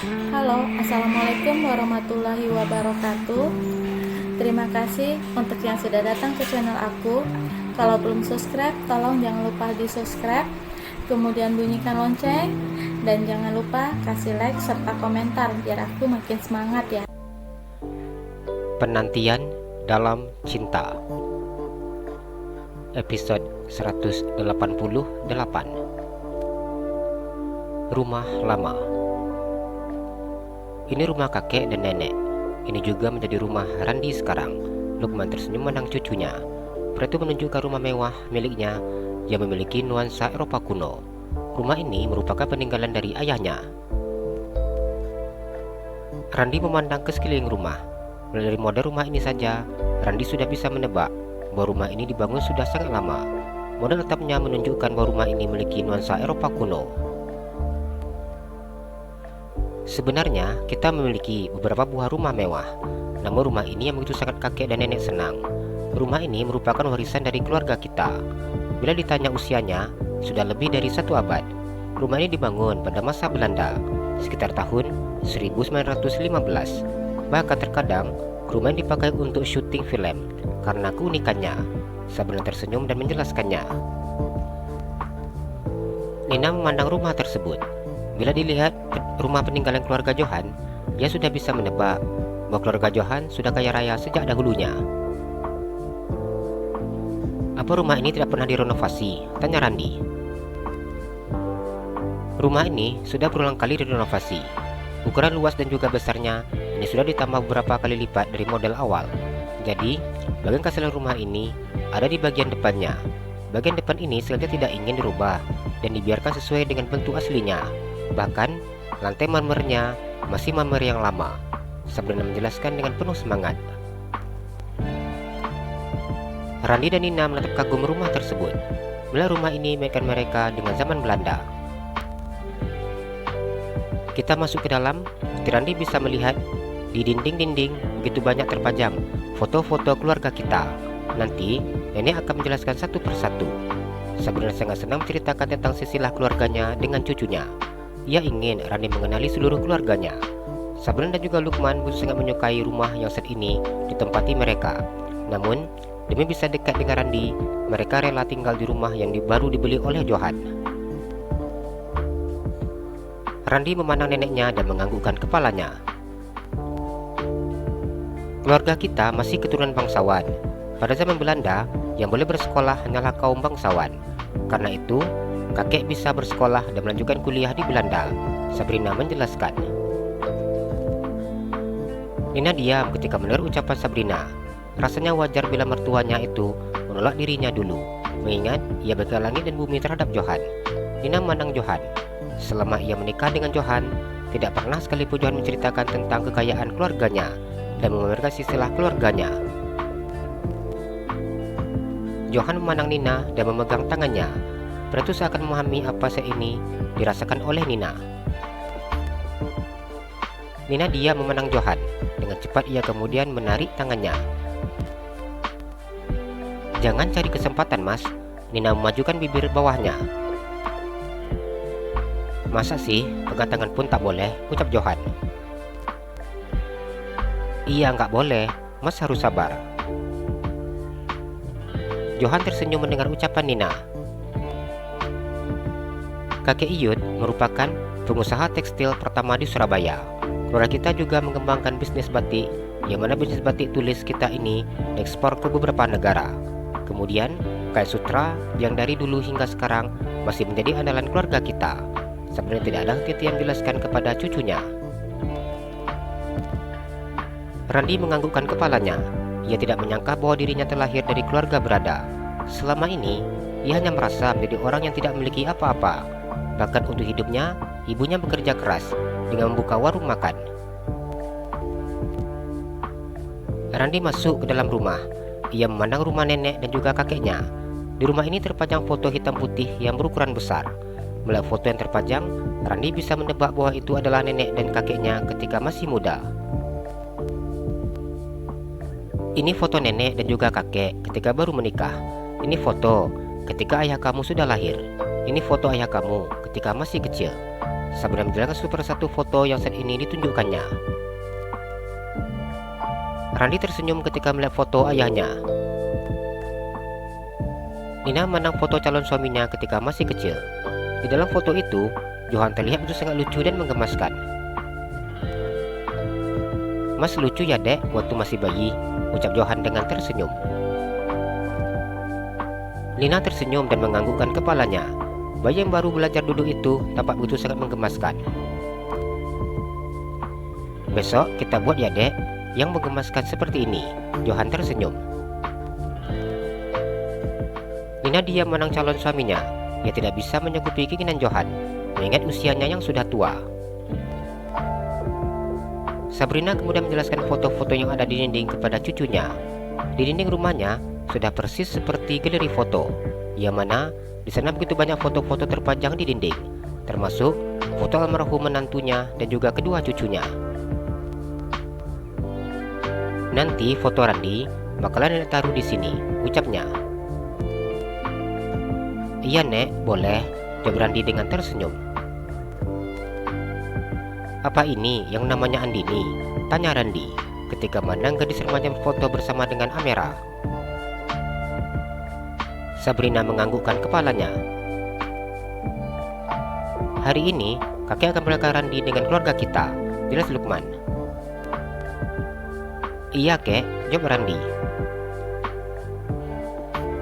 Halo, Assalamualaikum warahmatullahi wabarakatuh. Terima kasih untuk yang sudah datang ke channel aku. Kalau belum subscribe, tolong jangan lupa di subscribe, kemudian bunyikan lonceng, dan jangan lupa kasih like serta komentar biar aku makin semangat ya. Penantian dalam Cinta, episode 188. Rumah lama. Ini rumah kakek dan nenek. Ini juga menjadi rumah Randi sekarang. Lukman tersenyum memandang cucunya. Pria itu menunjukkan rumah mewah miliknya yang memiliki nuansa Eropa kuno. Rumah ini merupakan peninggalan dari ayahnya. Randi memandang ke sekeliling rumah. Mulai dari model rumah ini saja, Randi sudah bisa menebak bahwa rumah ini dibangun sudah sangat lama. Model atapnya menunjukkan bahwa rumah ini memiliki nuansa Eropa kuno. Sebenarnya kita memiliki beberapa buah rumah mewah, namun rumah ini yang begitu sangat kakek dan nenek senang. Rumah ini merupakan warisan dari keluarga kita. Bila ditanya usianya, sudah lebih dari 1 abad. Rumah ini dibangun pada masa Belanda, sekitar tahun 1915. Bahkan terkadang, rumah ini dipakai untuk syuting film karena keunikannya. Sabrina tersenyum dan menjelaskannya. Nina memandang rumah tersebut. Bila dilihat rumah peninggalan keluarga Johan, dia sudah bisa menebak bahwa keluarga Johan sudah kaya raya sejak dahulunya. Apa rumah ini tidak pernah direnovasi? Tanya Randi. Rumah ini sudah berulang kali direnovasi. Ukuran luas dan juga besarnya ini sudah ditambah beberapa kali lipat dari model awal. Jadi, bagian keaslian rumah ini ada di bagian depannya. Bagian depan ini sengaja tidak ingin dirubah dan dibiarkan sesuai dengan bentuk aslinya. Bahkan, lantai marmernya masih marmer yang lama. Sabrina menjelaskan dengan penuh semangat. Randi dan Nina menatap kagum rumah tersebut. Bila rumah ini mainkan mereka dengan zaman Belanda. Kita masuk ke dalam. Randi bisa melihat di dinding-dinding begitu banyak terpajang foto-foto keluarga kita. Nanti, nenek akan menjelaskan satu persatu. Sabrina sangat senang menceritakan tentang silsilah keluarganya dengan cucunya. Ia ingin Randi mengenali seluruh keluarganya. Sabrina dan juga Lukman sangat menyukai rumah yang saat ini ditempati mereka. Namun, demi bisa dekat dengan Randi, mereka rela tinggal di rumah yang baru dibeli oleh Johan. Randi memandang neneknya dan menganggukkan kepalanya. Keluarga kita masih keturunan bangsawan. Pada zaman Belanda, yang boleh bersekolah hanyalah kaum bangsawan. Karena itu, kakek bisa bersekolah dan melanjutkan kuliah di Belanda. Sabrina menjelaskan. Nina diam ketika mendengar ucapan Sabrina. Rasanya wajar bila mertuanya itu menolak dirinya dulu, mengingat ia bagai langit dan bumi terhadap Johan. Nina memandang Johan. Selama ia menikah dengan Johan, tidak pernah sekalipun Johan menceritakan tentang kekayaan keluarganya dan memamerkan silsilah keluarganya. Johan memandang Nina dan memegang tangannya. Pria itu seakan memahami apa saat ini dirasakan oleh Nina. Nina diam memandang Johan. Dengan cepat ia kemudian menarik tangannya. Jangan cari kesempatan, Mas. Nina memajukan bibir bawahnya. Masa sih, pegang tangan pun tak boleh, ucap Johan. Iya, nggak boleh. Mas harus sabar. Johan tersenyum mendengar ucapan Nina. Kakek Iyut merupakan pengusaha tekstil pertama di Surabaya. Keluarga kita juga mengembangkan bisnis batik, yang mana bisnis batik tulis kita ini diekspor ke beberapa negara. Kemudian, kain sutra yang dari dulu hingga sekarang masih menjadi andalan keluarga kita. Sebenarnya tidak ada henti-hentian menjelaskan kepada cucunya. Randi menganggukkan kepalanya. Ia tidak menyangka bahwa dirinya terlahir dari keluarga berada. Selama ini, ia hanya merasa menjadi orang yang tidak memiliki apa-apa. Bahkan untuk hidupnya, ibunya bekerja keras dengan membuka warung makan. Randi masuk ke dalam rumah. Ia memandang rumah nenek dan juga kakeknya. Di rumah ini terpajang foto hitam putih yang berukuran besar. Melihat foto yang terpajang, Randi bisa menebak bahwa itu adalah nenek dan kakeknya ketika masih muda. Ini foto nenek dan juga kakek ketika baru menikah. Ini foto ketika ayah kamu sudah lahir. Ini foto ayah kamu ketika masih kecil. Sabrina menjelaskan satu persatu foto yang saat ini ditunjukkannya. Randi tersenyum ketika melihat foto ayahnya. Nina memandang foto calon suaminya ketika masih kecil. Di dalam foto itu, Johan terlihat begitu sangat lucu dan menggemaskan. "Mas lucu ya dek waktu masih bayi," ucap Johan dengan tersenyum. Nina tersenyum dan menganggukkan kepalanya. Bayi yang baru belajar duduk itu tampak begitu sangat menggemaskan. "Besok kita buat ya dek, yang menggemaskan seperti ini," Johan tersenyum. Nina diam menang calon suaminya. Ia tidak bisa menyanggupi keinginan Johan, mengingat usianya yang sudah tua. Sabrina kemudian menjelaskan foto-foto yang ada di dinding kepada cucunya. Di dinding rumahnya sudah persis seperti galeri foto, yang mana di sana begitu banyak foto-foto terpajang di dinding, termasuk foto almarhum menantunya dan juga kedua cucunya. "Nanti foto Randi bakalan Nenek taruh di sini," ucapnya. "Iya Nek, boleh," jawab Randi dengan tersenyum. "Apa ini yang namanya Andini?" tanya Randi ketika memandang gadis remaja berfoto bersama dengan Amera. Sabrina menganggukkan kepalanya. "Hari ini kakek akan berangkat Randi dengan keluarga kita," jelas Lukman. "Iya kek," jawab Randi.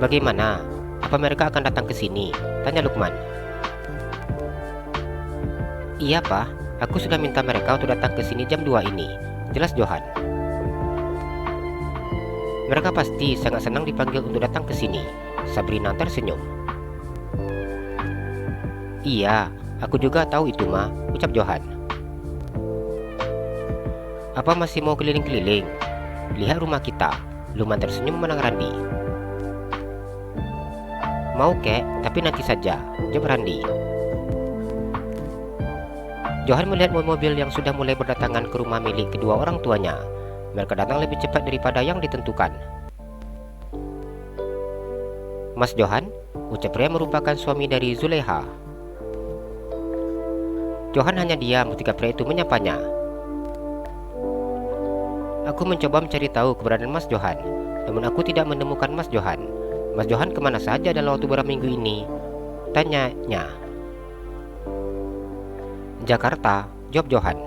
"Bagaimana? Apa mereka akan datang ke sini?" tanya Lukman. "Iya Pak, aku sudah minta mereka untuk datang ke sini jam 2 ini," jelas Johan. "Mereka pasti sangat senang dipanggil untuk datang ke sini," Sabrina tersenyum. "Iya, aku juga tahu itu Ma," ucap Johan. "Apa masih mau keliling-keliling? Lihat rumah kita," Lukman tersenyum menang Randi. "Mau kek, tapi nanti saja," jawab Randi. Johan melihat mobil-mobil yang sudah mulai berdatangan ke rumah milik kedua orang tuanya. Mereka datang lebih cepat daripada yang ditentukan. "Mas Johan," ucap pria merupakan suami dari Zuleha. Johan hanya diam ketika pria itu menyapanya. "Aku mencoba mencari tahu keberadaan Mas Johan, namun aku tidak menemukan Mas Johan. Mas Johan kemana saja dalam waktu beberapa minggu ini?" tanyanya. "Jakarta," jawab Johan.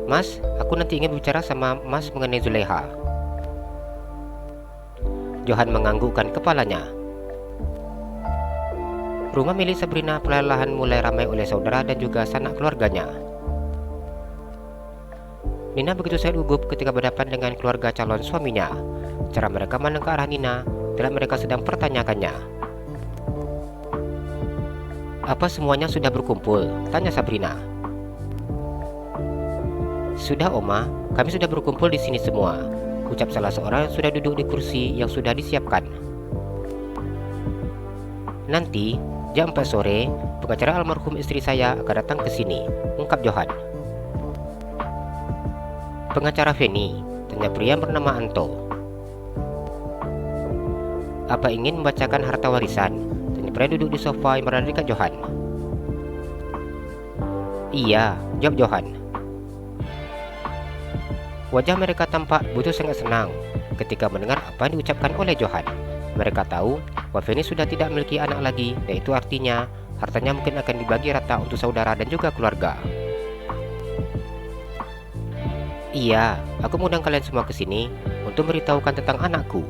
"Mas, aku nanti ingin bicara sama Mas mengenai Zuleha." Johan menganggukkan kepalanya. Rumah milik Sabrina perlahan mulai ramai oleh saudara dan juga sanak keluarganya. Nina begitu sangat gugup ketika berhadapan dengan keluarga calon suaminya. Cara mereka memandang ke arah Nina terlihat mereka sedang pertanyakannya. "Apa semuanya sudah berkumpul?" tanya Sabrina. "Sudah Oma, kami sudah berkumpul di sini semua," ucap salah seorang yang sudah duduk di kursi yang sudah disiapkan. "Nanti jam 4 sore, pengacara almarhum istri saya akan datang ke sini," ungkap Johan. "Pengacara Feni?" tanya pria bernama Anto. "Apa ingin membacakan harta warisan?" tanya pria duduk di sofa yang berada dekat Johan. "Iya," jawab Johan. Wajah mereka tampak begitu sangat senang ketika mendengar apa yang diucapkan oleh Johan. Mereka tahu bahwa Feni sudah tidak memiliki anak lagi, dan itu artinya hartanya mungkin akan dibagi rata untuk saudara dan juga keluarga. "Iya, aku mengundang kalian semua ke sini untuk memberitahukan tentang anakku,"